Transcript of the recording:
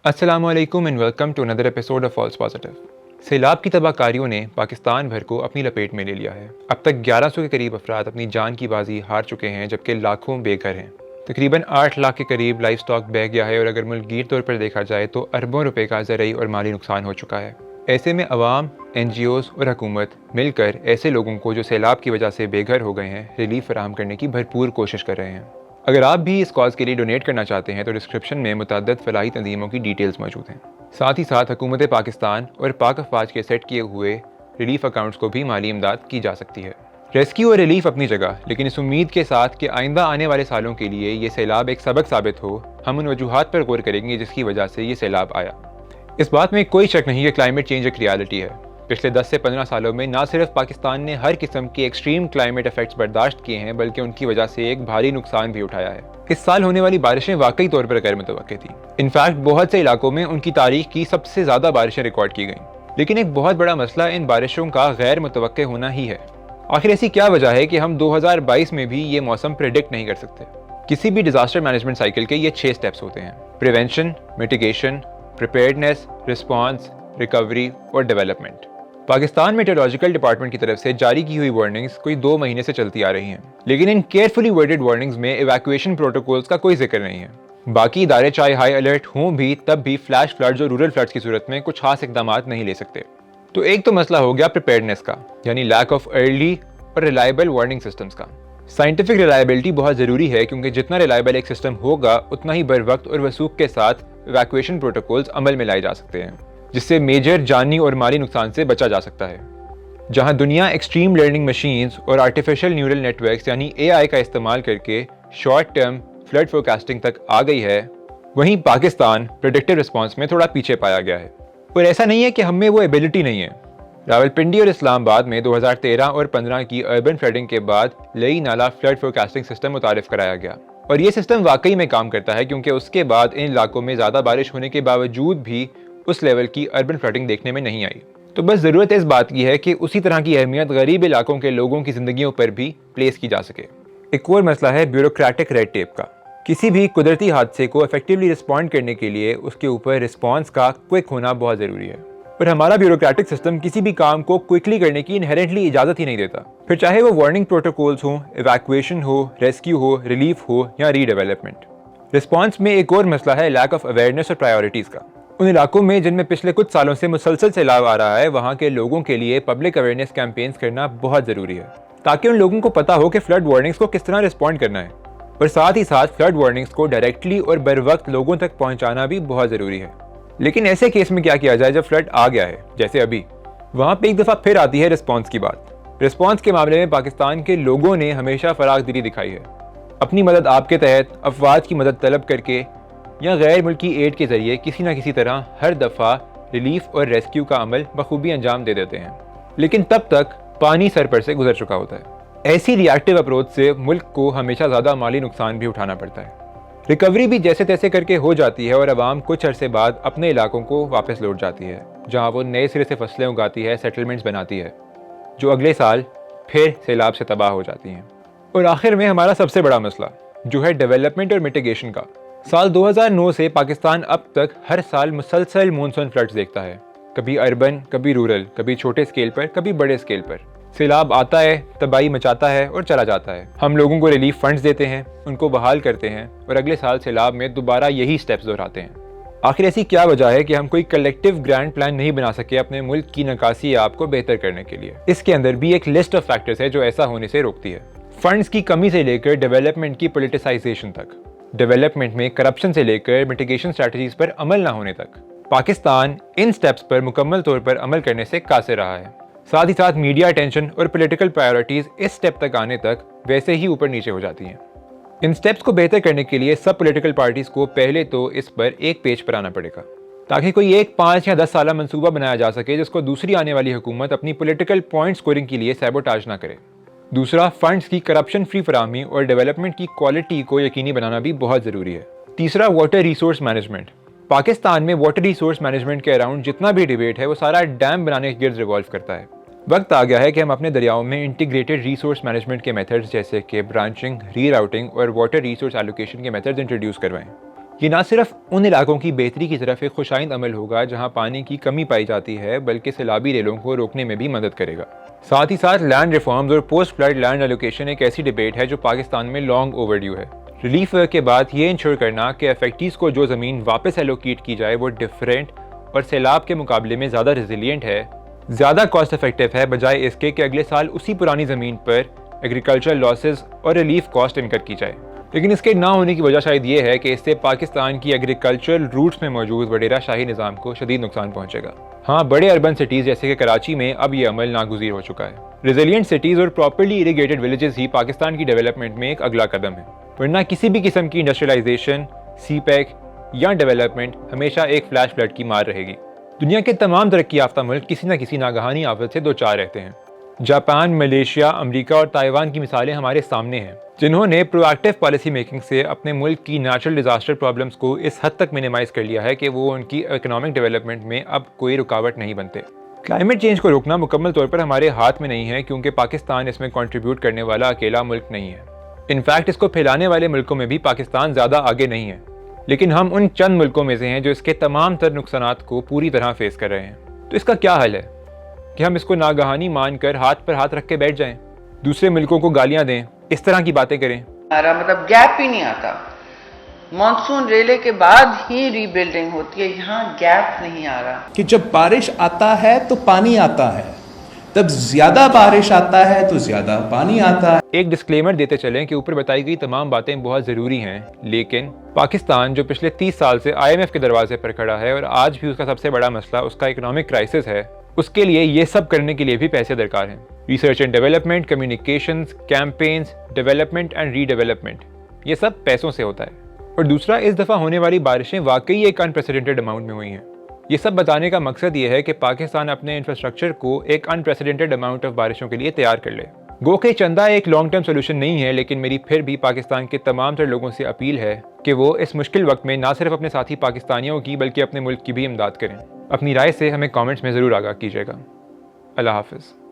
अस्सलाम वालेकुम and welcome to another episode of false positive. सैलाब की तबाहकारियों ने पाकिस्तान भर को अपनी लपेट में ले लिया है। अब तक 1100 के करीब अफराद अपनी जान की बाजी हार चुके हैं, जबकि लाखों बेघर हैं। तकरीबन 8 लाख के करीब लाइफ स्टॉक बह गया है और अगर मुल्कगीर तौर पर देखा जाए तो अरबों रुपए का ज़रई और माली नुकसान हो चुका है। ऐसे में अवाम, NGOs और हुकूमत मिलकर ऐसे लोगों को जो सैलाब की वजह से बेघर हो गए हैं रिलीफ फराहम करने की भरपूर कोशिश कर रहे हैं। अगर आप भी इस कॉज के लिए डोनेट करना चाहते हैं तो डिस्क्रिप्शन में मुतअद्दिद फलाही तंजीमों की डिटेल्स मौजूद हैं। साथ ही साथ हुकूमत पाकिस्तान और पाक अफवाज के सेट किए हुए रिलीफ अकाउंट्स को भी माली इमदाद की जा सकती है। रेस्क्यू और रिलीफ अपनी जगह, लेकिन इस उम्मीद के साथ कि आइंदा आने वाले सालों के लिए ये सैलाब एक सबक साबित हो, हम उन वजूहात पर गौर करेंगे जिसकी वजह से ये सैलाब आया। इस बात में कोई शक नहीं कि क्लाइमेट चेंज एक रियलिटी है। पिछले 10 से 15 सालों में ना सिर्फ पाकिस्तान ने हर किस्म के एक्सट्रीम क्लाइमेट इफेक्ट्स बर्दाश्त किए हैं, बल्कि उनकी वजह से एक भारी नुकसान भी उठाया है। इस साल होने वाली बारिशें वाकई तौर पर गैर मुतवक्के थी। इनफैक्ट बहुत से इलाकों में उनकी तारीख की सबसे ज़्यादा बारिशें रिकॉर्ड की गईं। लेकिन एक बहुत बड़ा मसला इन बारिशों का गैर मुतवक्के होना ही है। आखिर ऐसी क्या वजह है कि हम 2022 में भी ये मौसम प्रेडिक्ट नहीं कर सकते? किसी भी डिजास्टर मैनेजमेंट साइकिल के ये 6 स्टेप्स होते हैं: prevention, mitigation, preparedness, response, recovery और डेवलपमेंट। पाकिस्तान मेट्रोलॉजिकल डिपार्टमेंट की तरफ से जारी की हुई वार्निंग्स कोई 2 महीने से चलती आ रही हैं, लेकिन इन केयरफुली वर्डेड वार्निंग्स में इवैक्यूएशन प्रोटोकॉल्स का कोई जिक्र नहीं है। बाकी इदारे चाहे हाई अलर्ट हों भी, तब भी फ्लैश फ्लड्स और रूरल फ्लड्स की सूरत में कुछ खास इकदाम नहीं ले सकते। तो एक तो मसला हो गया प्रिपेयर्डनेस का, यानी लैक ऑफ अर्ली और रिलायबल वार्निंग सिस्टम्स का। साइंटिफिक रिलायबिलिटी बहुत ज़रूरी है, क्योंकि जितना रिलायबल एक सिस्टम होगा उतना ही बर वक्त और वसूख के साथ इवैक्यूएशन प्रोटोकॉल्स अमल में लाए जा सकते हैं, जिससे मेजर जानी और माली नुकसान से बचा जा सकता है। जहां दुनिया एक्सट्रीम लर्निंग मशीन्स और आर्टिफिशियल न्यूरल नेटवर्क्स यानी AI का इस्तेमाल करके शॉर्ट टर्म फ्लड फोरकास्टिंग तक आ गई है, वहीं पाकिस्तान प्रेडिक्टिव रिस्पॉन्स में थोड़ा पीछे पाया गया है। और ऐसा नहीं है कि हमें वो एबिलिटी नहीं है। रावलपिंडी और इस्लामाबाद में 2013 और 15 की अर्बन फ्लडिंग के बाद लई नाला फ्लड फोरकास्टिंग सिस्टम मुतारिफ कराया गया, और ये सिस्टम वाकई में काम करता है, क्योंकि उसके बाद इन इलाकों में ज़्यादा बारिश होने के बावजूद भी उस लेवल की अर्बन फ्लडिंग देखने में नहीं आई। तो बस ज़रूरत इस बात की है कि उसी तरह की अहमियत गरीब इलाकों के लोगों की ज़िंदगियों पर भी प्लेस की जा सके। एक और मसला है ब्यूरोक्रेटिक रेड टेप का। किसी भी कुदरती हादसे को इफेक्टिवली रिस्पॉन्ड करने के लिए उसके ऊपर रिस्पॉन्स का क्विक होना बहुत ज़रूरी है, पर हमारा ब्यूरोक्रेटिक सिस्टम किसी भी काम को क्विकली करने की इनहेरेंटली इजाज़त ही नहीं देता। फिर चाहे वो वार्निंग प्रोटोकॉल्स हों, इवैक्यूएशन हो, रेस्क्यू हो, रिलीफ हो या रीडेवलपमेंट। रिस्पॉन्स में एक और मसला है लैक ऑफ अवेयरनेस और प्रायोरिटीज़ का। उन इलाकों में जिनमें पिछले कुछ सालों से मुसलसल सैलाब आ रहा है, वहाँ के लोगों के लिए पब्लिक अवेयरनेस कैंपेन्स करना बहुत ज़रूरी है, ताकि उन लोगों को पता हो कि फ्लड वार्निंग्स को किस तरह रिस्पॉन्ड करना है। और साथ ही साथ फ्लड वार्निंग्स को डायरेक्टली और बर वक्त लोगों तक पहुँचाना भी बहुत ज़रूरी है। लेकिन ऐसे केस में क्या किया जाए जब फ्लड आ गया है, जैसे अभी? वहाँ पे एक दफ़ा फिर आती है रिस्पॉन्स की बात। रिस्पॉन्स के मामले में पाकिस्तान के लोगों ने हमेशा फरागदिली दिखाई है। अपनी मदद आपके तहत अफवाज की मदद तलब करके या गैर मुल्की एड के जरिए किसी न किसी तरह हर दफ़ा रिलीफ और रेस्क्यू का अमल बखूबी अंजाम दे देते हैं, लेकिन तब तक पानी सर पर से गुजर चुका होता है। ऐसी रिएक्टिव अप्रोच से मुल्क को हमेशा ज़्यादा माली नुकसान भी उठाना पड़ता है। रिकवरी भी जैसे तैसे करके हो जाती है और आवाम कुछ अरसे बाद अपने इलाकों को वापस लौट जाती है, जहाँ वो नए सिरे से फसलें उगाती है, सेटलमेंट्स बनाती है, जो अगले साल फिर सैलाब से तबाह हो जाती हैं। और आखिर में हमारा सबसे बड़ा मसला जो है डेवलपमेंट और मिटिगेशन का। साल 2009 से पाकिस्तान अब तक हर साल मुसलसल मॉनसून फ्लड्स देखता है, कभी अर्बन, कभी रूरल, कभी छोटे स्केल पर, कभी बड़े स्केल पर। सैलाब आता है, तबाही मचाता है और चला जाता है। हम लोगों को रिलीफ फंड्स देते हैं, उनको बहाल करते हैं और अगले साल सैलाब में दोबारा यही स्टेप्स दोहराते हैं। आखिर ऐसी क्या वजह है कि हम कोई कलेक्टिव ग्रैंड प्लान नहीं बना सके अपने मुल्क की नकासी आप को बेहतर करने के लिए? इसके अंदर भी एक लिस्ट ऑफ फैक्टर्स है जो ऐसा होने से रोकती है। फंड्स की कमी से लेकर डेवलपमेंट की पोलिटिसाइजेशन तक, डेवलपमेंट में करप्शन से लेकर मिटिगेशन स्ट्रैटेजीज पर अमल ना होने तक, पाकिस्तान इन स्टेप्स पर मुकम्मल तौर पर अमल करने से कासिर रहा है। साथ ही साथ मीडिया अटेंशन और पॉलिटिकल प्रायोरिटीज इस स्टेप तक आने तक वैसे ही ऊपर नीचे हो जाती हैं। इन स्टेप्स को बेहतर करने के लिए सब पॉलिटिकल पार्टीज को पहले तो इस पर एक पेज पर आना पड़ेगा, ताकि कोई एक 5 या 10 साल मंसूबा बनाया जा सके जिसको दूसरी आने वाली हुकूमत अपनी पॉलिटिकल पॉइंट स्कोरिंग के लिए सैबोटाज ना करे। दूसरा, फंड्स की करप्शन फ्री फराहमी और डेवलपमेंट की क्वालिटी को यकीनी बनाना भी बहुत ज़रूरी है। तीसरा, वाटर रिसोर्स मैनेजमेंट। पाकिस्तान में वाटर रिसोर्स मैनेजमेंट के अराउंड जितना भी डिबेट है वो सारा डैम बनाने के गिर्द रिवॉल्व करता है। वक्त आ गया है कि हम अपने दरियाओं में इंटीग्रेटेड रिसोर्स मैनेजमेंट के मेथड्स जैसे कि ब्रांचिंग, रीराउटिंग और वाटर रिसोर्स एलोकेशन के मेथड्स इंट्रोड्यूस करवाएं। ये ना सिर्फ उन इलाकों की बेहतरी की तरफ एक खुशाइंद अमल होगा जहां पानी की कमी पाई जाती है, बल्कि सैलाबी रेलों को रोकने में भी मदद करेगा। साथ ही साथ लैंड रिफॉर्म्स और पोस्ट फ्लड लैंड एलोकेशन एक ऐसी डिबेट है जो पाकिस्तान में लॉन्ग ओवरड्यू है। रिलीफ वर्क के बाद ये इंश्योर करना कि अफेक्टीज को जो ज़मीन वापस एलोकेट की जाए वो डिफरेंट और सैलाब के मुकाबले में ज़्यादा रेजिलियंट है, ज़्यादा कॉस्ट इफेक्टिव है, बजाय इसके कि अगले साल उसी पुरानी ज़मीन पर एग्रीकल्चर लॉसेस और रिलीफ कॉस्ट इनकर की जाए। लेकिन इसके ना होने की वजह शायद ये है कि इससे पाकिस्तान की एग्रीकल्चरल रूट्स में मौजूद वडेरा शाही निज़ाम को शदीद नुकसान पहुंचेगा। हाँ, बड़े अर्बन सिटीज़ जैसे कि कराची में अब ये अमल नागुज़ीर हो चुका है। रेजिलियंट सिटीज़ और प्रॉपर्ली इरीगेटेड विलेजेस ही पाकिस्तान की डेवलपमेंट में एक अगला कदम है, वरना किसी भी किस्म की इंडस्ट्रियलाइजेशन, सीपैक या डेवलपमेंट हमेशा एक फ्लैश फ्लड की मार रहेगी। दुनिया के तमाम तरक्की याफ्ता मुल्क किसी न किसी नागहानी आफत से दो चार रहते हैं। जापान, मलेशिया, अमेरिका और ताइवान की मिसालें हमारे सामने हैं, जिन्होंने प्रोएक्टिव पॉलिसी मेकिंग से अपने मुल्क की नेचुरल डिजास्टर प्रॉब्लम्स को इस हद तक मिनिमाइज कर लिया है कि वो उनकी इकोनॉमिक डेवलपमेंट में अब कोई रुकावट नहीं बनते। क्लाइमेट चेंज को रोकना मुकम्मल तौर पर हमारे हाथ में नहीं है, क्योंकि पाकिस्तान इसमें कंट्रीब्यूट करने वाला अकेला मुल्क नहीं है। इनफैक्ट इसको फैलाने वाले मुल्कों में भी पाकिस्तान ज़्यादा आगे नहीं है, लेकिन हम उन चंद मुल्कों में से हैं जो इसके तमाम तर नुकसानात को पूरी तरह फेस कर रहे हैं। तो इसका क्या हल है कि हम इसको नागहानी मानकर हाथ पर हाथ रख के बैठ जाएं, दूसरे मुल्कों को गालियां दें, इस तरह की बातें करें? मतलब गैप ही नहीं आता। मॉनसून रेले के बाद ही रीबिल्डिंग होती है, यहाँ गैप नहीं आ रहा कि जब बारिश आता है तो पानी आता है, तब ज्यादा बारिश आता है तो ज्यादा पानी आता है। एक डिस्क्लेमर देते चलें कि ऊपर बताई गई तमाम बातें बहुत ज़रूरी हैं, लेकिन पाकिस्तान जो पिछले 30 साल से IMF के दरवाजे पर खड़ा है और आज भी उसका सबसे बड़ा मसला उसका इकोनॉमिक क्राइसिस है, उसके लिए ये सब करने के लिए भी पैसे दरकार हैं। Research and development, communications, campaigns, development and redevelopment, ये सब पैसों से होता है। और दूसरा, इस दफ़ा होने वाली बारिशें वाकई एक अनप्रेसिडेंटेड अमाउंट में हुई हैं। ये सब बताने का मकसद ये है कि पाकिस्तान अपने इंफ्रास्ट्रक्चर को एक अनप्रेसिडेंटेड अमाउंट ऑफ बारिशों के लिए तैयार कर ले। गो के चंदा एक लॉन्ग टर्म सोल्यूशन नहीं है, लेकिन मेरी फिर भी पाकिस्तान के तमाम तर लोगों से अपील है कि वो इस मुश्किल वक्त में ना सिर्फ अपने साथी पाकिस्तानियों की बल्कि अपने मुल्क की भी इमदाद करें। अपनी राय से हमें कमेंट्स में ज़रूर आगाह कीजिएगा। अल्लाह हाफ़िज़।